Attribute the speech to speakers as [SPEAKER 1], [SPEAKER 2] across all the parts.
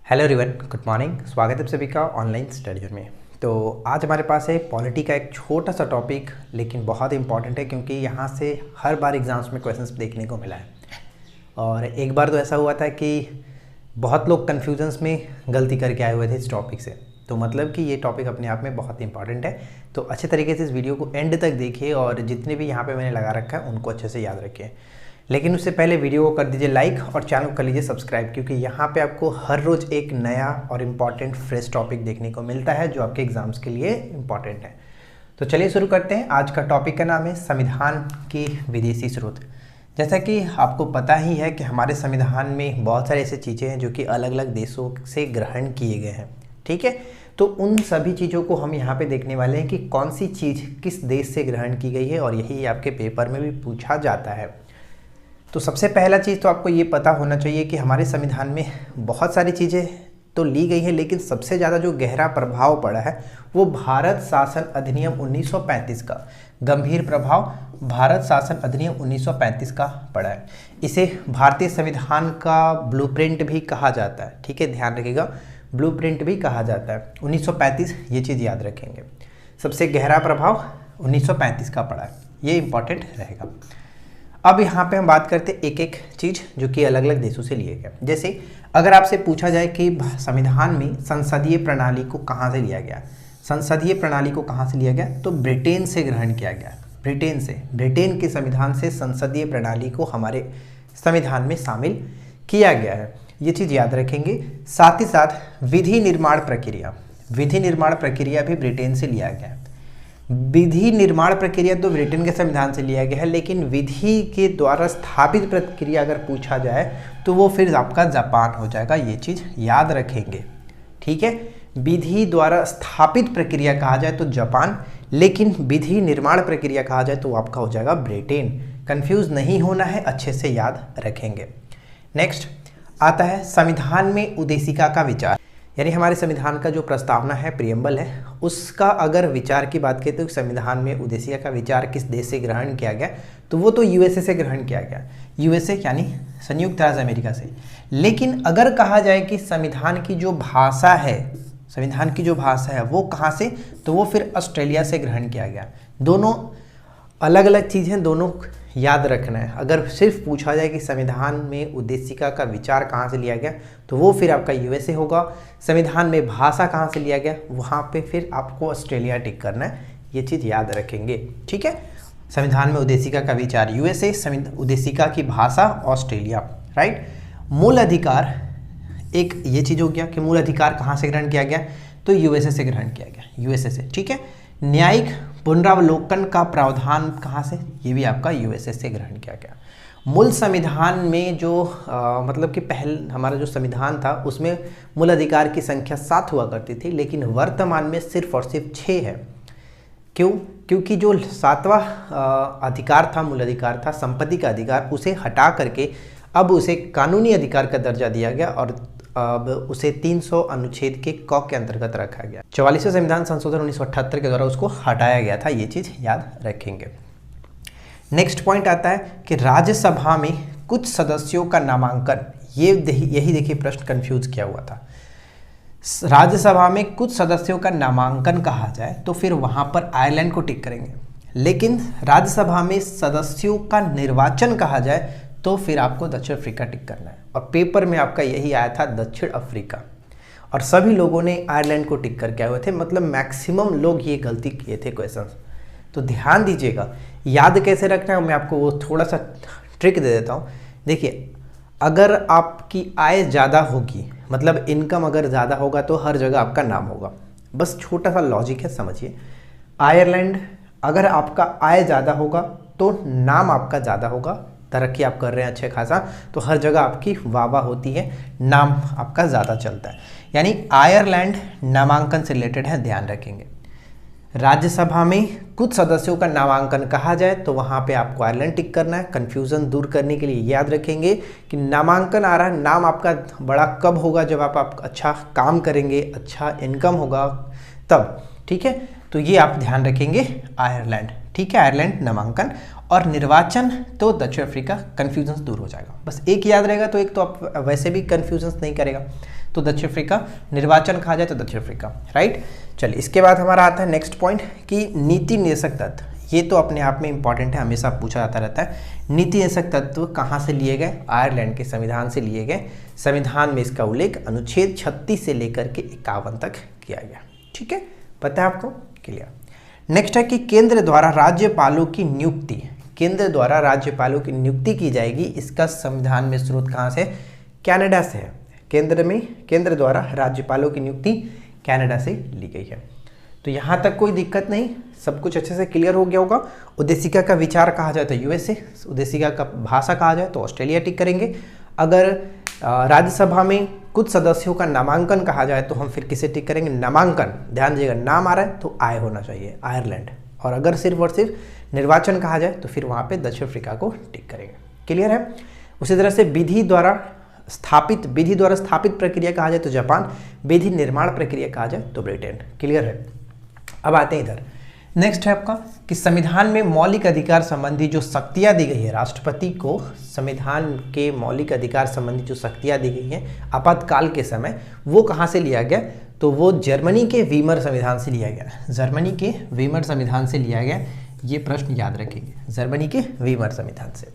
[SPEAKER 1] Hello everyone, good morning. स्वागत है आप सभी का ऑनलाइन स्टडी में। तो आज हमारे पास है पॉलिटी का एक छोटा सा टॉपिक, लेकिन बहुत इंपॉर्टेंट है क्योंकि यहाँ से हर बार एग्जाम्स में क्वेश्चंस देखने को मिला है। और एक बार तो ऐसा हुआ था कि बहुत लोग कन्फ्यूजन्स में गलती करके आए हुए थे इस टॉपिक से। तो मतलब कि ये टॉपिक अपने आप में बहुत इंपॉर्टेंट है। तो अच्छे तरीके से इस वीडियो को एंड तक देखिए और जितने भी यहाँ पर मैंने लगा रखा है उनको अच्छे से याद रखिए। लेकिन उससे पहले वीडियो को कर दीजिए लाइक और चैनल को कर लीजिए सब्सक्राइब, क्योंकि यहाँ पे आपको हर रोज़ एक नया और इम्पॉर्टेंट फ्रेश टॉपिक देखने को मिलता है जो आपके एग्जाम्स के लिए इम्पॉर्टेंट है। तो चलिए शुरू करते हैं। आज का टॉपिक का नाम है संविधान की विदेशी स्रोत। जैसा कि आपको पता ही है कि हमारे संविधान में बहुत सारी ऐसी चीज़ें हैं जो कि अलग अलग देशों से ग्रहण किए गए हैं, ठीक है। तो उन सभी चीज़ों को हम यहाँ पे देखने वाले हैं कि कौन सी चीज़ किस देश से ग्रहण की गई है, और यही आपके पेपर में भी पूछा जाता है। तो सबसे पहला चीज़ तो आपको ये पता होना चाहिए कि हमारे संविधान में बहुत सारी चीज़ें तो ली गई हैं, लेकिन सबसे ज़्यादा जो गहरा प्रभाव पड़ा है वो भारत शासन अधिनियम 1935 का गंभीर प्रभाव भारत शासन अधिनियम 1935 का पड़ा है। इसे भारतीय संविधान का ब्लूप्रिंट भी कहा जाता है, ठीक है, ध्यान रखिएगा, ब्लूप्रिंट भी कहा जाता है। 1935 ये चीज़ याद रखेंगे। सबसे गहरा प्रभाव 1935 का पड़ा है, ये इंपॉर्टेंट रहेगा। अब यहाँ पे हम बात करते हैं एक एक चीज़ जो कि अलग अलग देशों से लिए गए। जैसे अगर आपसे पूछा जाए कि संविधान में संसदीय प्रणाली को कहाँ से लिया गया, संसदीय प्रणाली को कहाँ से लिया गया, तो ब्रिटेन से ग्रहण किया गया। ब्रिटेन से, ब्रिटेन के संविधान से संसदीय प्रणाली को हमारे संविधान में शामिल किया गया है, ये चीज़ याद रखेंगे। साथ ही साथ विधि निर्माण प्रक्रिया, विधि निर्माण प्रक्रिया भी ब्रिटेन से लिया गया है। विधि निर्माण प्रक्रिया तो ब्रिटेन के संविधान से लिया गया है, लेकिन विधि के द्वारा स्थापित प्रक्रिया अगर पूछा जाए तो वो फिर आपका जापान हो जाएगा, ये चीज़ याद रखेंगे, ठीक है। विधि द्वारा स्थापित प्रक्रिया कहा जाए तो जापान, लेकिन विधि निर्माण प्रक्रिया कहा जाए तो आपका हो जाएगा ब्रिटेन। कंफ्यूज नहीं होना है, अच्छे से याद रखेंगे। नेक्स्ट आता है संविधान में उद्देशिका का विचार, यानी हमारे संविधान का जो प्रस्तावना है, प्रियम्बल है, उसका अगर विचार की बात करें तो संविधान में उद्देशिका का विचार किस देश से ग्रहण किया गया, तो वो तो यूएसए से ग्रहण किया गया, यूएसए यानी संयुक्त राज्य अमेरिका से। लेकिन अगर कहा जाए कि संविधान की जो भाषा है, संविधान की जो भाषा है वो कहाँ से, तो वो फिर ऑस्ट्रेलिया से ग्रहण किया गया। दोनों अलग अलग चीज़ें, दोनों याद रखना है। अगर सिर्फ पूछा जाए कि संविधान में उद्देशिका का विचार कहाँ से लिया गया, तो वो फिर आपका यूएसए होगा। संविधान में भाषा कहाँ से लिया गया, वहाँ पे फिर आपको ऑस्ट्रेलिया टिक करना है, ये चीज़ याद रखेंगे, ठीक है। संविधान में उद्देशिका का विचार यूएसए, उद्देशिका की भाषा ऑस्ट्रेलिया, राइट। मूल अधिकार, एक ये चीज़ हो गया कि मूल अधिकार कहाँ से ग्रहण किया गया, तो यूएसए से ग्रहण किया गया, यूएसए से, ठीक है। न्यायिक पुनरावलोकन का प्रावधान कहाँ से, ये भी आपका यूएसए से ग्रहण किया गया। मूल संविधान में जो मतलब कि हमारा जो संविधान था उसमें मूल अधिकार की संख्या 7 हुआ करती थी, लेकिन वर्तमान में सिर्फ और सिर्फ 6 है। क्यों? क्योंकि जो 7वां अधिकार था, मूल अधिकार था, संपत्ति का अधिकार, उसे हटा करके अब उसे कानूनी अधिकार का दर्जा दिया गया और अब उसे 300 अनुच्छेद के क के अंतर्गत रखा गया। 44वें संविधान संशोधन 1978 के द्वारा उसको हटाया गया था, ये चीज़ याद रखेंगे। नेक्स्ट पॉइंट आता है कि राज्यसभा में कुछ सदस्यों का नामांकन, यही देखिए प्रश्न कंफ्यूज किया हुआ था। राज्यसभा में कुछ सदस्यों का नामांकन कहा जाए तो फिर वहाँ पर आयरलैंड को टिक करेंगे, लेकिन राज्यसभा में सदस्यों का निर्वाचन कहा जाए तो फिर आपको दक्षिण अफ्रीका टिक करना है। और पेपर में आपका यही आया था, दक्षिण अफ्रीका, और सभी लोगों ने आयरलैंड को टिक करके आए हुए थे, मतलब मैक्सिमम लोग ये गलती किए थे क्वेश्चंस। तो ध्यान दीजिएगा, याद कैसे रखना है मैं आपको वो थोड़ा सा ट्रिक दे देता हूँ। देखिए, अगर आपकी आय ज़्यादा होगी, मतलब इनकम अगर ज़्यादा होगा तो हर जगह आपका नाम होगा। बस छोटा सा लॉजिक है, समझिए। आयरलैंड, अगर आपका आय ज़्यादा होगा तो नाम आपका ज़्यादा होगा, तरक्की आप कर रहे हैं अच्छे खासा, तो हर जगह आपकी वाह होती है, नाम आपका ज़्यादा चलता है। यानी आयरलैंड नामांकन से रिलेटेड है, ध्यान रखेंगे। राज्यसभा में कुछ सदस्यों का नामांकन कहा जाए तो वहाँ पे आपको आयरलैंड टिक करना है। कन्फ्यूज़न दूर करने के लिए याद रखेंगे कि नामांकन आ रहा है, नाम आपका बड़ा कब होगा, जब आप अच्छा काम करेंगे, अच्छा इनकम होगा तब, ठीक है। तो ये आप ध्यान रखेंगे, आयरलैंड, ठीक है, आयरलैंड नामांकन। और निर्वाचन तो दक्षिण अफ्रीका, कन्फ्यूजन दूर हो जाएगा। बस एक याद रहेगा तो एक तो आप वैसे भी कन्फ्यूजन नहीं करेगा। तो दक्षिण अफ्रीका, निर्वाचन कहा जाए तो दक्षिण अफ्रीका, राइट। चलिए इसके बाद हमारा आता है नेक्स्ट पॉइंट कि नीति निर्देशक तत्व। ये तो अपने आप में इंपॉर्टेंट है, हमेशा पूछा जाता रहता है। नीति निर्देशक तत्व कहाँ से लिए गए? आयरलैंड के संविधान से लिए गए। संविधान में इसका उल्लेख अनुच्छेद 36 से लेकर के 51 तक किया गया। ठीक है, पता है आपको? क्लियर। नेक्स्ट है कि केंद्र द्वारा राज्यपालों की नियुक्ति, केंद्र द्वारा राज्यपालों की नियुक्ति की जाएगी। इसका संविधान में स्रोत कहाँ से? कनाडा से है। केंद्र द्वारा राज्यपालों की नियुक्ति कनाडा से ली गई है। तो यहाँ तक कोई दिक्कत नहीं, सब कुछ अच्छे से क्लियर हो गया होगा। उद्देशिका का विचार कहा जाए तो यूएसए, उद्देशिका का भाषा कहा जाए तो ऑस्ट्रेलिया टिक करेंगे। अगर राज्यसभा में कुछ सदस्यों का नामांकन कहा जाए तो हम फिर किसे टिक करेंगे? नामांकन, ध्यान दीजिएगा, नाम आ रहा है तो आय होना चाहिए, आयरलैंड। और अगर सिर्फ और सिर्फ निर्वाचन कहा जाए तो फिर वहाँ पे दक्षिण अफ्रीका को टिक करेंगे। क्लियर है। उसी तरह से विधि द्वारा स्थापित प्रक्रिया कहा जाए तो जापान, विधि निर्माण प्रक्रिया कहा जाए तो ब्रिटेन। क्लियर है। अब आते हैं इधर, नेक्स्ट है आपका कि संविधान में मौलिक अधिकार संबंधी जो शक्तियां दी गई है राष्ट्रपति को, संविधान के मौलिक अधिकार संबंधी जो शक्तियां दी गई हैं आपातकाल के समय, वो कहाँ से लिया गया? तो वो जर्मनी के वीमर संविधान से लिया गया। जर्मनी के वीमर संविधान से लिया गया, ये प्रश्न याद रखेंगे, जर्मनी के वीमर संविधान से।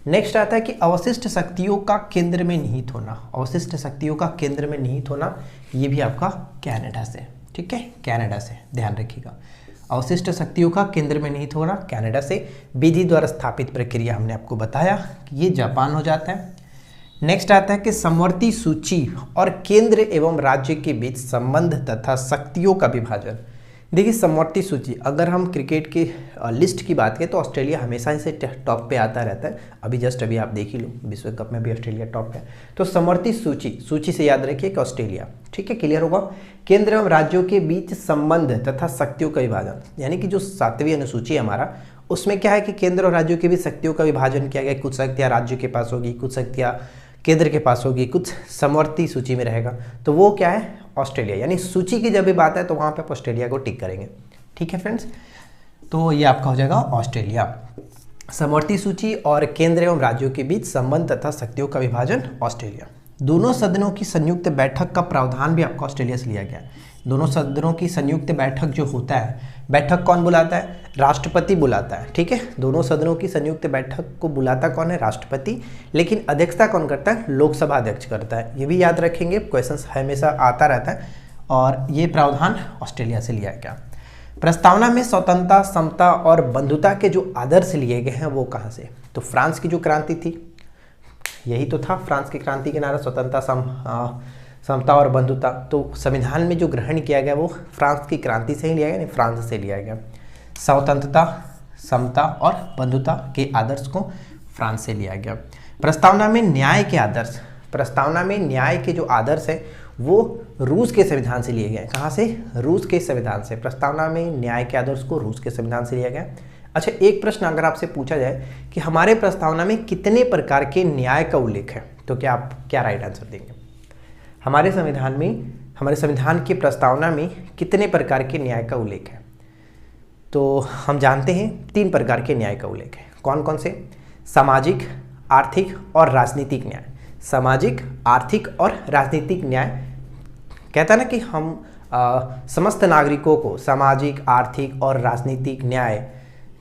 [SPEAKER 1] नेक्स्ट आता है कि अवशिष्ट शक्तियों का केंद्र में निहित होना, अवशिष्ट शक्तियों का केंद्र में निहित होना, ये भी आपका कनाडा से। ठीक है, कनाडा से, ध्यान रखिएगा। अवशिष्ट शक्तियों का केंद्र में निहित होना कनाडा से। विधि द्वारा स्थापित प्रक्रिया हमने आपको बताया कि ये जापान हो जाता है। नेक्स्ट आता है कि समवर्ती सूची और केंद्र एवं राज्य के बीच संबंध तथा शक्तियों का विभाजन। देखिए समवर्ती सूची, अगर हम क्रिकेट के लिस्ट की बात करें तो ऑस्ट्रेलिया हमेशा से टॉप पे आता रहता है। अभी आप देख ही लो, विश्व कप में भी ऑस्ट्रेलिया टॉप पे है। तो समवर्ती सूची से याद रखिए कि ऑस्ट्रेलिया। ठीक है, क्लियर होगा। केंद्र एवं राज्यों के बीच संबंध तथा शक्तियों का विभाजन, यानी कि जो 7वीं अनुसूची है हमारा, उसमें क्या है कि केंद्र और राज्यों के बीच शक्तियों का विभाजन किया गया। कुछ शक्तियाँ राज्य के पास होगी, कुछ शक्तियाँ केंद्र के पास होगी, कुछ समवर्ती सूची में रहेगा। तो वो क्या है? ऑस्ट्रेलिया। यानी सूची की जब भी बात है तो वहाँ पे आप ऑस्ट्रेलिया को टिक करेंगे। ठीक है फ्रेंड्स, तो ये आपका हो जाएगा ऑस्ट्रेलिया। समवर्ती सूची और केंद्र एवं राज्यों के बीच संबंध तथा शक्तियों का विभाजन ऑस्ट्रेलिया। दोनों सदनों की संयुक्त बैठक का प्रावधान भी आपका ऑस्ट्रेलिया से लिया गया। दोनों सदनों की संयुक्त बैठक जो होता है, बैठक कौन बुलाता है? राष्ट्रपति बुलाता है। ठीक है, दोनों सदनों की संयुक्त बैठक को बुलाता कौन है? राष्ट्रपति। लेकिन अध्यक्षता कौन करता है? लोकसभा अध्यक्ष करता है। ये भी याद रखेंगे, क्वेश्चंस हमेशा आता रहता है। और ये प्रावधान ऑस्ट्रेलिया से लिया गया। प्रस्तावना में स्वतंत्रता, समता और बंधुता के जो आदर्श लिए गए हैं वो कहाँ से? तो फ्रांस की जो क्रांति थी, यही तो था फ्रांस की क्रांति के नारा, स्वतंत्रता, समता और बंधुता। तो संविधान में जो ग्रहण किया गया वो फ्रांस की क्रांति से ही लिया गया, नहीं फ्रांस से लिया गया। स्वतंत्रता, समता और बंधुता के आदर्श को फ्रांस से लिया गया। प्रस्तावना में न्याय के आदर्श, प्रस्तावना में न्याय के जो आदर्श है वो रूस के संविधान से लिए गए। कहाँ से? रूस के संविधान से। प्रस्तावना में न्याय के आदर्श को रूस के संविधान से लिया गया। अच्छा, एक प्रश्न अगर आपसे पूछा जाए कि हमारे प्रस्तावना में कितने प्रकार के न्याय का उल्लेख है, तो आप क्या राइट आंसर देंगे? हमारे संविधान की प्रस्तावना में कितने प्रकार के न्याय का उल्लेख है? तो हम जानते हैं 3 प्रकार के न्याय का उल्लेख है। कौन कौन से? सामाजिक, आर्थिक और राजनीतिक न्याय। सामाजिक, आर्थिक और राजनीतिक न्याय कहता है ना कि हम समस्त नागरिकों को सामाजिक, आर्थिक और राजनीतिक न्याय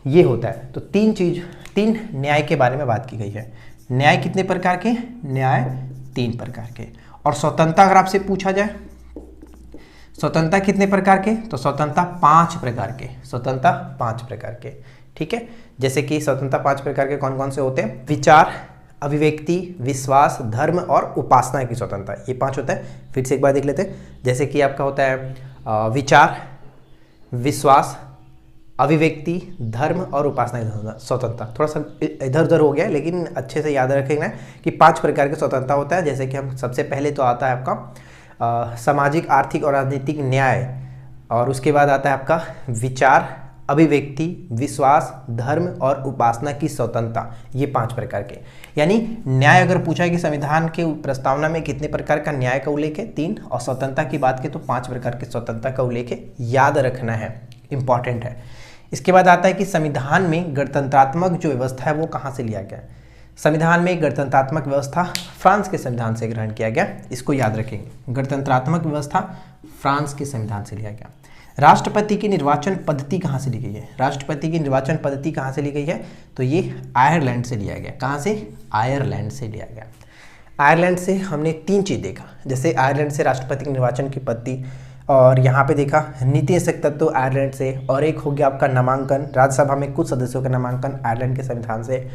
[SPEAKER 1] ये होता है। तो 3 न्याय के बारे में बात की गई है। न्याय कितने प्रकार के? न्याय 3 प्रकार के। और स्वतंत्रता अगर आपसे पूछा जाए, स्वतंत्रता कितने प्रकार के? तो स्वतंत्रता 5 प्रकार के। स्वतंत्रता 5 प्रकार के। ठीक है, जैसे कि स्वतंत्रता 5 प्रकार के कौन कौन से होते हैं? विचार, अभिव्यक्ति, विश्वास, धर्म और उपासना की स्वतंत्रता, ये 5 होता है। फिर से एक बार देख लेते हैं। जैसे कि आपका होता है विचार, विश्वास, अभिव्यक्ति, धर्म और उपासना की स्वतंत्रता। थोड़ा सा इधर उधर हो गया, लेकिन अच्छे से याद रखेंगे कि 5 प्रकार की स्वतंत्रता होता है। जैसे कि हम सबसे पहले तो आता है आपका सामाजिक, आर्थिक और राजनीतिक न्याय, और उसके बाद आता है आपका विचार, अभिव्यक्ति, विश्वास, धर्म और उपासना की स्वतंत्रता, ये 5 प्रकार के। यानी न्याय अगर पूछा है कि संविधान के प्रस्तावना में कितने प्रकार का न्याय का उल्लेख है? 3। और स्वतंत्रता की बात करें तो 5 प्रकार की स्वतंत्रता का उल्लेख है। याद रखना है, इंपॉर्टेंट है। इसके बाद आता है कि संविधान में गणतंत्रात्मक जो व्यवस्था है वो कहाँ से लिया गया है? संविधान में गणतंत्रात्मक व्यवस्था फ्रांस के संविधान से ग्रहण किया गया, इसको याद रखेंगे। गणतंत्रात्मक व्यवस्था फ्रांस के संविधान से लिया गया। राष्ट्रपति की निर्वाचन पद्धति कहाँ से ली गई है? राष्ट्रपति की निर्वाचन पद्धति कहाँ से ली गई है? तो ये आयरलैंड से लिया गया। कहाँ से? आयरलैंड से लिया गया। आयरलैंड से हमने 3 चीज़ देखा, जैसे आयरलैंड से राष्ट्रपति के निर्वाचन की पद्धति, और यहाँ पे देखा नीति आयोग तत्व आयरलैंड से, और एक हो गया आपका नामांकन, राज्यसभा में कुछ सदस्यों का नामांकन आयरलैंड के संविधान से।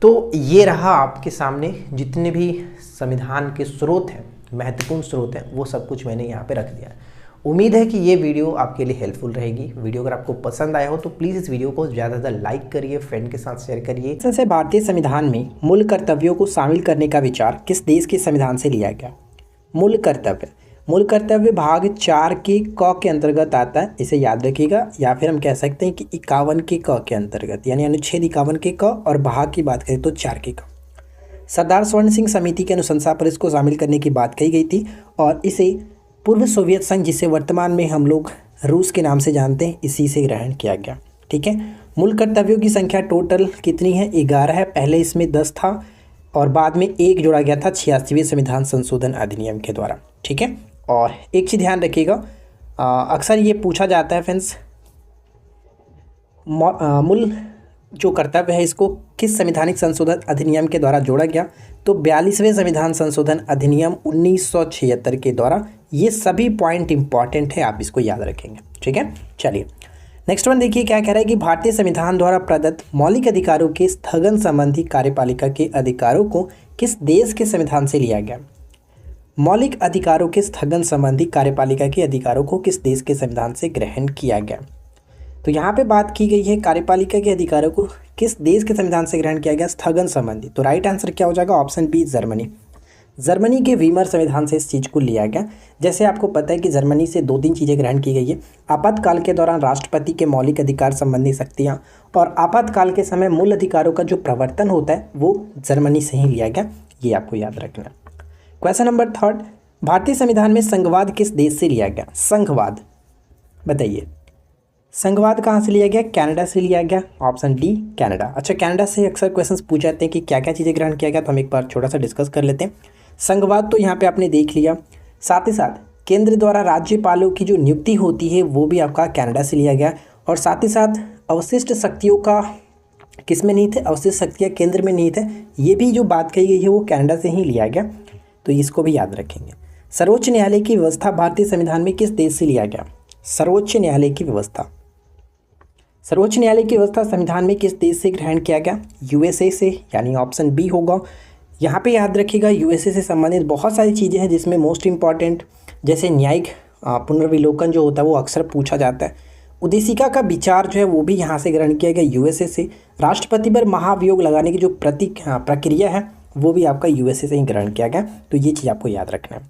[SPEAKER 1] तो ये रहा आपके सामने जितने भी संविधान के स्रोत हैं, महत्वपूर्ण स्रोत हैं, वो सब कुछ मैंने यहाँ पे रख दिया है। उम्मीद है कि ये वीडियो आपके लिए हेल्पफुल रहेगी। वीडियो अगर आपको पसंद आया हो तो प्लीज़ इस वीडियो को ज़्यादा से ज़्यादा लाइक करिए, फ्रेंड के साथ शेयर करिए।
[SPEAKER 2] से भारतीय संविधान में मूल कर्तव्यों को शामिल करने का विचार किस देश के संविधान से लिया गया? मूल कर्तव्य भाग 4 के क के अंतर्गत आता है, इसे याद रखिएगा, या फिर हम कह सकते हैं कि 51 के क के अंतर्गत, यानी अनुच्छेद 51 के क, और भाग की बात करें तो 4 के क। सरदार स्वर्ण सिंह समिति के अनुशंसा पर इसको शामिल करने की बात कही गई थी, और इसे पूर्व सोवियत संघ, जिसे वर्तमान में हम लोग रूस के नाम से जानते हैं, इसी से ग्रहण किया गया। ठीक है। मूल कर्तव्यों की संख्या टोटल कितनी है? 11 है। पहले इसमें 10 था और बाद में 1 जोड़ा गया था 86वें संविधान संशोधन अधिनियम के द्वारा। ठीक है। और एक चीज़ ध्यान रखिएगा, अक्सर ये पूछा जाता है फ्रेंड्स, मूल जो कर्तव्य है इसको किस संवैधानिक संशोधन अधिनियम के द्वारा जोड़ा गया? तो 42वें संविधान संशोधन अधिनियम 1976 के द्वारा। ये सभी पॉइंट इंपॉर्टेंट है, आप इसको याद रखेंगे। ठीक है। चलिए नेक्स्ट वन देखिए, क्या कह रहा है कि भारतीय संविधान द्वारा प्रदत्त मौलिक अधिकारों के स्थगन संबंधी कार्यपालिका के अधिकारों को किस देश के संविधान से लिया गया? मौलिक अधिकारों के स्थगन संबंधी कार्यपालिका के अधिकारों को किस देश के संविधान से ग्रहण किया गया? तो यहाँ पे बात की गई है कार्यपालिका के अधिकारों को किस देश के संविधान से ग्रहण किया गया स्थगन संबंधी। तो राइट आंसर क्या हो जाएगा? Option B, Germany. जर्मनी के वीमर संविधान से इस चीज़ को लिया गया। जैसे आपको पता है कि जर्मनी से 2-3 चीज़ें ग्रहण की गई है, आपातकाल के दौरान राष्ट्रपति के मौलिक अधिकार संबंधी शक्तियाँ, और आपातकाल के समय मूल अधिकारों का जो प्रवर्तन होता है वो जर्मनी से ही लिया गया। ये आपको याद रखना है। क्वेश्चन नंबर 3, भारतीय संविधान में संघवाद किस देश से लिया गया? संघवाद बताइए, संघवाद कहाँ से लिया गया? कनाडा से लिया गया। Option D, Canada. अच्छा, कनाडा से अक्सर क्वेश्चंस पूछ जाते हैं कि क्या क्या चीज़ें ग्रहण किया गया, तो हम एक बार छोटा सा डिस्कस कर लेते हैं। संघवाद तो यहाँ पे आपने देख लिया, साथ ही साथ केंद्र द्वारा राज्यपालों की जो नियुक्ति होती है वो भी आपका कनाडा से लिया गया, और साथ ही साथ अवशिष्ट शक्तियों का किस में निहित है? अवशिष्ट शक्तियाँ केंद्र में निहित है, ये भी जो बात कही गई है वो कनाडा से ही लिया गया, तो इसको भी याद रखेंगे। सर्वोच्च न्यायालय की व्यवस्था भारतीय संविधान में किस देश से लिया गया? सर्वोच्च न्यायालय की व्यवस्था संविधान में किस देश से ग्रहण किया गया? यूएसए से, यानी ऑप्शन बी होगा। यहाँ पे याद रखिएगा, यूएसए से संबंधित बहुत सारी चीज़ें हैं जिसमें मोस्ट इंपॉर्टेंट जैसे न्यायिक पुनर्विलोकन जो होता है वो अक्सर पूछा जाता है। उद्देशिका का विचार जो है वो भी यहाँ से ग्रहण किया गया, यूएसए से। राष्ट्रपति पर महाभियोग लगाने की जो प्रक्रिया है वो भी आपका यूएसए से ही ग्रहण किया गया, तो ये चीज़ आपको याद रखना है।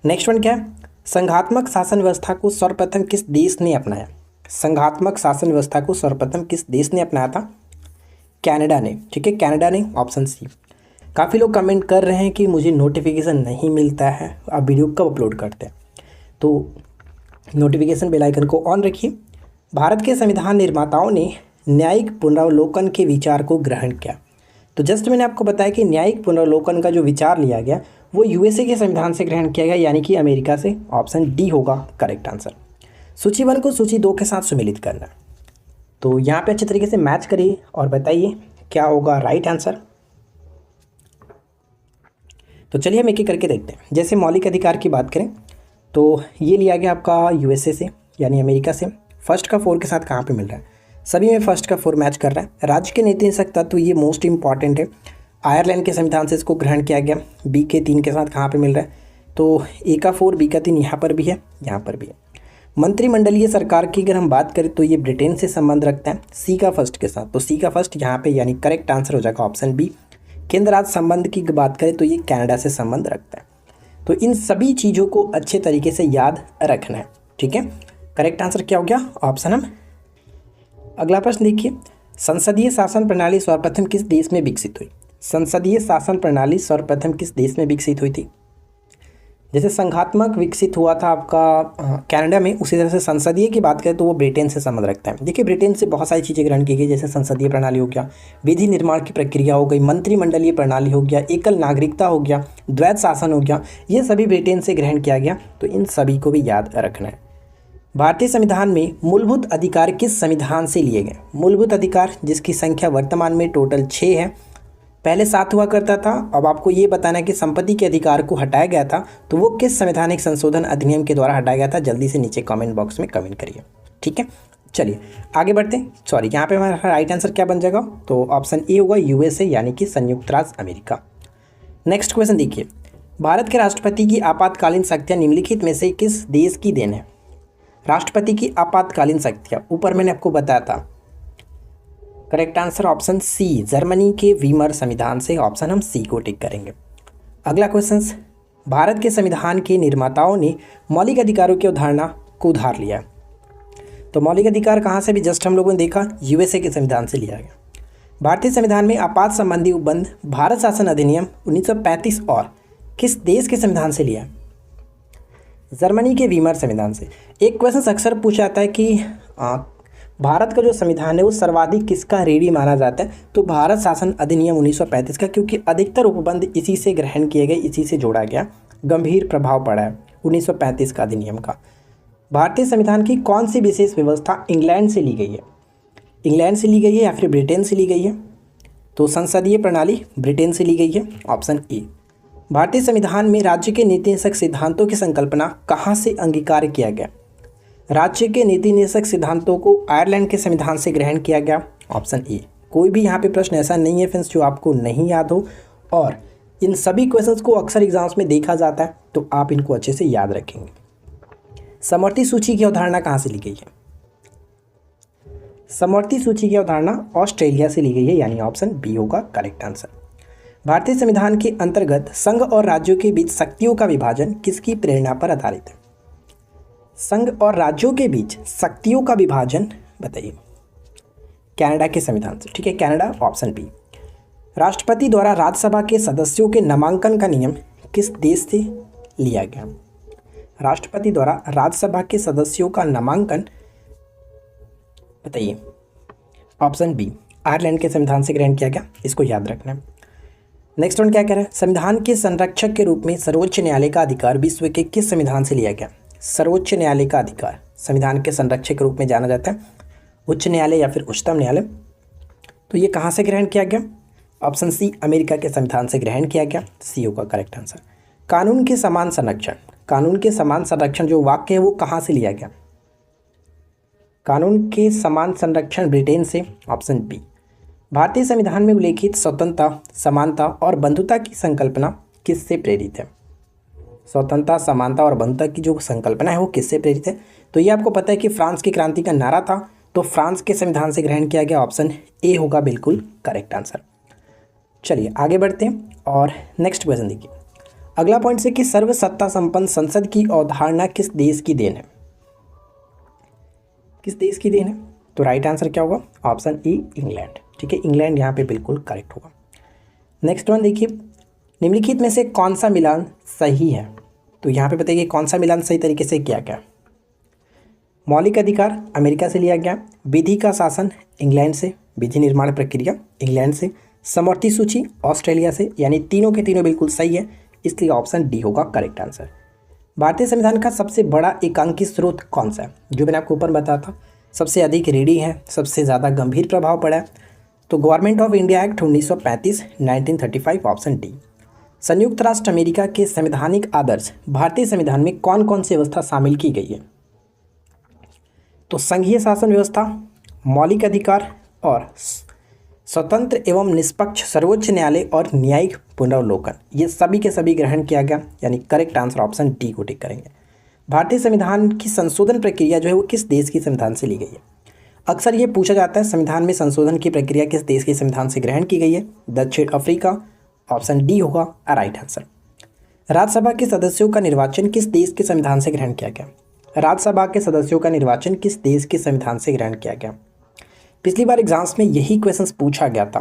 [SPEAKER 2] नेक्स्ट वन क्या है? संघात्मक शासन व्यवस्था को सर्वप्रथम किस देश ने अपनाया? संघात्मक शासन व्यवस्था को सर्वप्रथम किस देश ने अपनाया था? कनाडा ने। ठीक है, कनाडा ने, ऑप्शन सी। काफ़ी लोग कमेंट कर रहे हैं कि मुझे नोटिफिकेशन नहीं मिलता है, आप वीडियो कब अपलोड करते हैं, तो नोटिफिकेशन बेल आइकन को ऑन रखिए। भारत के संविधान निर्माताओं ने न्यायिक पुनरावलोकन के विचार को ग्रहण किया। तो जस्ट मैंने आपको बताया कि न्यायिक पुनरावलोकन का जो विचार लिया गया वो यूएसए के संविधान से ग्रहण किया गया, यानी कि अमेरिका से। ऑप्शन डी होगा करेक्ट आंसर। सूची 1 को सूची 2 के साथ सम्मिलित करना, तो यहाँ पे अच्छे तरीके से मैच करिए और बताइए क्या होगा राइट आंसर। तो चलिए हम एक एक करके देखते हैं। जैसे मौलिक अधिकार की बात करें तो ये लिया गया आपका यूएसए से, यानी अमेरिका से। फर्स्ट का 4 के साथ कहाँ पे मिल रहा है? सभी में फर्स्ट का 4 मैच कर रहा है। राज्य के नीति तत्व तो ये मोस्ट इंपॉर्टेंट है, आयरलैंड के संविधान से इसको ग्रहण किया गया। बी के 3 के साथ कहाँ पे मिल रहा है? तो ए का 4 बी का 3 यहाँ पर भी है, यहाँ पर भी है। मंत्रिमंडलीय सरकार की अगर हम बात करें तो ये ब्रिटेन से संबंध रखता है, सी का फर्स्ट के साथ। तो सी का फर्स्ट यहाँ पे, यानी करेक्ट आंसर हो जाएगा ऑप्शन बी। केंद्र राज्य संबंध की बात करें तो ये कनाडा से संबंध रखता है। तो इन सभी चीज़ों को अच्छे तरीके से याद रखना है। ठीक है, करेक्ट आंसर क्या हो गया? ऑप्शन हम। अगला प्रश्न देखिए, संसदीय शासन प्रणाली सर्वप्रथम किस देश में विकसित हुई? संसदीय शासन प्रणाली सर्वप्रथम किस देश में विकसित हुई थी? जैसे संघात्मक विकसित हुआ था आपका कनाडा में, उसी तरह से संसदीय की बात करें तो वो ब्रिटेन से संबंध रखता है। देखिए ब्रिटेन से बहुत सारी चीज़ें ग्रहण की गई, जैसे संसदीय प्रणाली हो गया, विधि निर्माण की प्रक्रिया हो गई, मंत्रिमंडलीय प्रणाली हो गया, एकल नागरिकता हो गया, द्वैध शासन हो गया, ये सभी ब्रिटेन से ग्रहण किया गया। तो इन सभी को भी याद रखना है। भारतीय संविधान में मूलभूत अधिकार किस संविधान से लिए गए? मूलभूत अधिकार जिसकी संख्या वर्तमान में टोटल 6 है, पहले 7 हुआ करता था। अब आपको ये बताना है कि संपत्ति के अधिकार को हटाया गया था, तो वो किस संवैधानिक संशोधन अधिनियम के द्वारा हटाया गया था? जल्दी से नीचे कमेंट बॉक्स में कमेंट करिए, ठीक है। चलिए आगे बढ़ते हैं। सॉरी, यहाँ पे हमारा राइट आंसर क्या बन जाएगा? तो ऑप्शन ए होगा यूएसए, यानी कि संयुक्त राज्य अमेरिका। नेक्स्ट क्वेश्चन देखिए, भारत के राष्ट्रपति की आपातकालीन शक्तियाँ निम्नलिखित में से किस देश की देन है? राष्ट्रपति की आपातकालीन शक्तियाँ ऊपर मैंने आपको बताया था। Correct answer option C, Germany के वीमर संविधान से। ऑप्शन हम सी को टिक करेंगे। अगला क्वेश्चन, भारत के संविधान के निर्माताओं ने मौलिक अधिकारों की अवधारणा को उधार लिया। तो मौलिक अधिकार कहाँ से भी जस्ट हम लोगों ने देखा, यूएसए के संविधान से लिया गया। भारतीय संविधान में आपात संबंधी उपबंध भारत शासन अधिनियम 1935 और किस देश के संविधान से लिया? जर्मनी के वीमर संविधान से। एक क्वेश्चन अक्सर पूछा जाता है कि भारत का जो संविधान है वो सर्वाधिक किसका ऋणी माना जाता है? तो भारत शासन अधिनियम 1935 का, क्योंकि अधिकतर उपबंध इसी से ग्रहण किए गए, इसी से जोड़ा गया, गंभीर प्रभाव पड़ा है 1935 का अधिनियम का। भारतीय संविधान की कौन सी विशेष व्यवस्था इंग्लैंड से ली गई है? इंग्लैंड से ली गई है या फिर ब्रिटेन से ली गई है? तो संसदीय प्रणाली ब्रिटेन से ली गई है, ऑप्शन ए। भारतीय संविधान में राज्य के नीति निर्देशक सिद्धांतों की संकल्पना कहाँ से अंगीकार किया गया? राज्य के नीति निर्देशक सिद्धांतों को आयरलैंड के संविधान से ग्रहण किया गया, ऑप्शन ए। कोई भी यहाँ पे प्रश्न ऐसा नहीं है फ्रेंड्स जो आपको नहीं याद हो, और इन सभी क्वेश्चंस को अक्सर एग्जाम्स में देखा जाता है, तो आप इनको अच्छे से याद रखेंगे। समवर्ती सूची की अवधारणा कहाँ से ली गई है? समवर्ती सूची की अवधारणा ऑस्ट्रेलिया से ली गई है, यानी ऑप्शन बी होगा करेक्ट आंसर। भारतीय संविधान के अंतर्गत संघ और राज्यों के बीच शक्तियों का विभाजन किसकी प्रेरणा पर आधारित है? संघ और राज्यों के बीच शक्तियों का विभाजन बताइए। कनाडा के संविधान से, ठीक है, कनाडा, ऑप्शन बी। राष्ट्रपति द्वारा राज्यसभा के सदस्यों के नामांकन का नियम किस देश से लिया गया? राष्ट्रपति द्वारा राज्यसभा के सदस्यों का नामांकन बताइए, ऑप्शन बी, आयरलैंड के संविधान से ग्रहण किया गया, इसको याद रखना है। नेक्स्ट वन क्या कह रहा है? संविधान के संरक्षक के रूप में सर्वोच्च न्यायालय का अधिकार विश्व के किस संविधान से लिया गया? सर्वोच्च न्यायालय का अधिकार संविधान के संरक्षक के रूप में जाना जाता है, उच्च न्यायालय या फिर उच्चतम न्यायालय। तो ये कहाँ से ग्रहण किया गया? ऑप्शन सी, अमेरिका के संविधान से ग्रहण किया गया, सी होगा करेक्ट आंसर। कानून के समान संरक्षण, कानून के समान संरक्षण जो वाक्य है वो कहाँ से लिया गया? कानून के समान संरक्षण ब्रिटेन से, ऑप्शन बी। भारतीय संविधान में उल्लेखित स्वतंत्रता, समानता और बंधुता की संकल्पना किससे प्रेरित है? स्वतंत्रता, समानता और बंधुता की जो संकल्पना है वो किससे प्रेरित है? तो ये आपको पता है कि फ्रांस की क्रांति का नारा था, तो फ्रांस के संविधान से ग्रहण किया गया, ऑप्शन ए होगा बिल्कुल करेक्ट आंसर। चलिए आगे बढ़ते हैं और नेक्स्ट क्वेश्चन देखिए। अगला पॉइंट से कि सर्वसत्ता संपन्न संसद की अवधारणा किस देश की देन है? किस देश की देन है? तो राइट आंसर क्या होगा? ऑप्शन ए, इंग्लैंड, ठीक है, इंग्लैंड यहाँ पे बिल्कुल करेक्ट होगा। नेक्स्ट वन देखिए, निम्नलिखित में से कौन सा मिलान सही है? तो यहाँ पे बताइए कौन सा मिलान सही तरीके से किया गया? मौलिक अधिकार अमेरिका से लिया गया, विधि का शासन इंग्लैंड से, विधि निर्माण प्रक्रिया इंग्लैंड से, समवर्ती सूची ऑस्ट्रेलिया से, यानी तीनों के तीनों बिल्कुल सही है, इसलिए ऑप्शन डी होगा करेक्ट आंसर। भारतीय संविधान का सबसे बड़ा एकांकित स्रोत कौन सा है? जो मैंने आपको ऊपर बताया था, सबसे अधिक रीडी है, सबसे ज़्यादा गंभीर प्रभाव पड़ा है, तो government of India act 1935 1935, option D. संयुक्त राष्ट्र अमेरिका के संवैधानिक आदर्श भारतीय संविधान में कौन कौन सी व्यवस्था शामिल की गई है? तो संघीय शासन व्यवस्था, मौलिक अधिकार और स्वतंत्र एवं निष्पक्ष सर्वोच्च न्यायालय और न्यायिक पुनर्वलोकन, ये सभी के सभी ग्रहण किया गया, यानी करेक्ट आंसर ऑप्शन डी को टिक करेंगे। भारतीय संविधान की संशोधन प्रक्रिया जो है वो किस देश की संविधान से ली गई है? अक्सर ये पूछा जाता है संविधान में संशोधन की प्रक्रिया किस देश के संविधान से ग्रहण की गई है? दक्षिण अफ्रीका, ऑप्शन डी होगा राइट आंसर। राज्यसभा के सदस्यों का निर्वाचन किस देश के संविधान से ग्रहण किया गया? राज्यसभा के सदस्यों का निर्वाचन किस देश के संविधान से ग्रहण किया गया? पिछली बार एग्जाम्स में यही क्वेश्चंस पूछा गया था,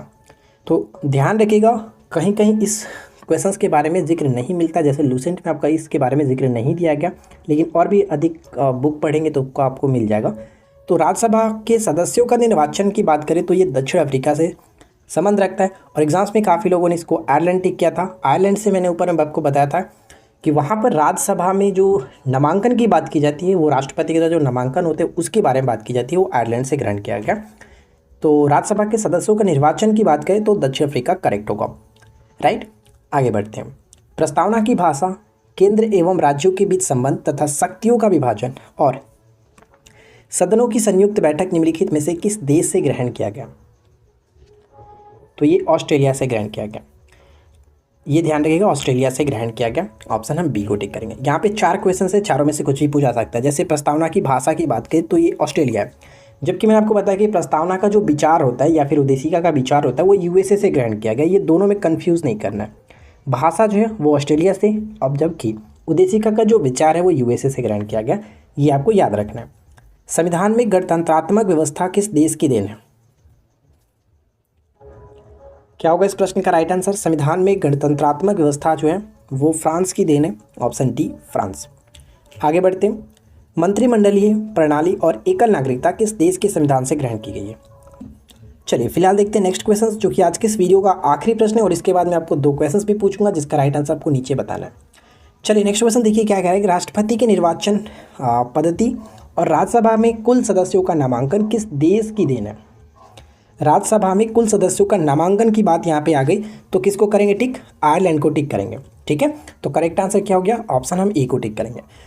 [SPEAKER 2] तो ध्यान रखिएगा, कहीं कहीं इस क्वेश्चंस के बारे में जिक्र नहीं मिलता, जैसे लूसेंट में आपका इसके बारे में जिक्र नहीं दिया गया, लेकिन और भी अधिक बुक पढ़ेंगे तो आपको मिल जाएगा। तो राज्यसभा के सदस्यों का निर्वाचन की बात करें तो ये दक्षिण अफ्रीका से संबंध रखता है, और एग्जाम्स में काफ़ी लोगों ने इसको आयरलैंड टिक किया था। आयरलैंड से मैंने ऊपर आपको बताया था कि वहाँ पर राज्यसभा में जो नामांकन की बात की जाती है, वो राष्ट्रपति के द्वारा जो नामांकन होते हैं उसके बारे में बात की जाती है, वो आयरलैंड से ग्रहण किया गया। तो राज्यसभा के सदस्यों का निर्वाचन की बात करें तो दक्षिण अफ्रीका करेक्ट होगा, राइट। आगे बढ़ते हैं। प्रस्तावना की भाषा, केंद्र एवं राज्यों के बीच संबंध तथा शक्तियों का विभाजन और सदनों की संयुक्त बैठक निम्नलिखित में से किस देश से ग्रहण किया गया? तो ये ऑस्ट्रेलिया से ग्रहण किया गया। ये ध्यान रखिएगा, ऑस्ट्रेलिया से ग्रहण किया गया। ऑप्शन हम बी को टिक करेंगे। यहाँ पे 4 क्वेश्चन है, चारों में से कुछ भी पूछा सकता है। जैसे प्रस्तावना की भाषा की बात करें तो ये ऑस्ट्रेलिया है, जबकि मैंने आपको बताया कि प्रस्तावना का जो विचार होता है या फिर उद्देशिका का विचार होता है वो यूएसए से ग्रहण किया गया। ये दोनों में कन्फ्यूज़ नहीं करना है। भाषा जो है वो ऑस्ट्रेलिया से, अब जबकि उद्देशिका का जो विचार है वो यूएसए से ग्रहण किया गया। ये आपको याद रखना है। संविधान में गणतंत्रात्मक व्यवस्था किस देश की देन है? क्या होगा इस प्रश्न का राइट आंसर? संविधान में गणतंत्रात्मक व्यवस्था जो है वो फ्रांस की देन है। Option D France. आगे बढ़ते हैं। मंत्रिमंडलीय प्रणाली और एकल नागरिकता किस देश के संविधान से ग्रहण की गई है? चलिए फिलहाल देखते हैं नेक्स्ट क्वेश्चन, जो कि आज के इस वीडियो का आखिरी प्रश्न है, और इसके बाद मैं आपको 2 क्वेश्चन भी पूछूंगा जिसका राइट आंसर आपको नीचे बताना है। चलिए नेक्स्ट क्वेश्चन देखिए क्या कह रहा है कि राष्ट्रपति के निर्वाचन पद्धति और राज्यसभा में कुल सदस्यों का नामांकन किस देश की देन है? राज्यसभा में कुल सदस्यों का नामांकन की बात यहाँ पे आ गई तो किसको करेंगे टिक? आयरलैंड को टिक करेंगे, ठीक है। तो करेक्ट आंसर क्या हो गया? ऑप्शन हम ए को टिक करेंगे।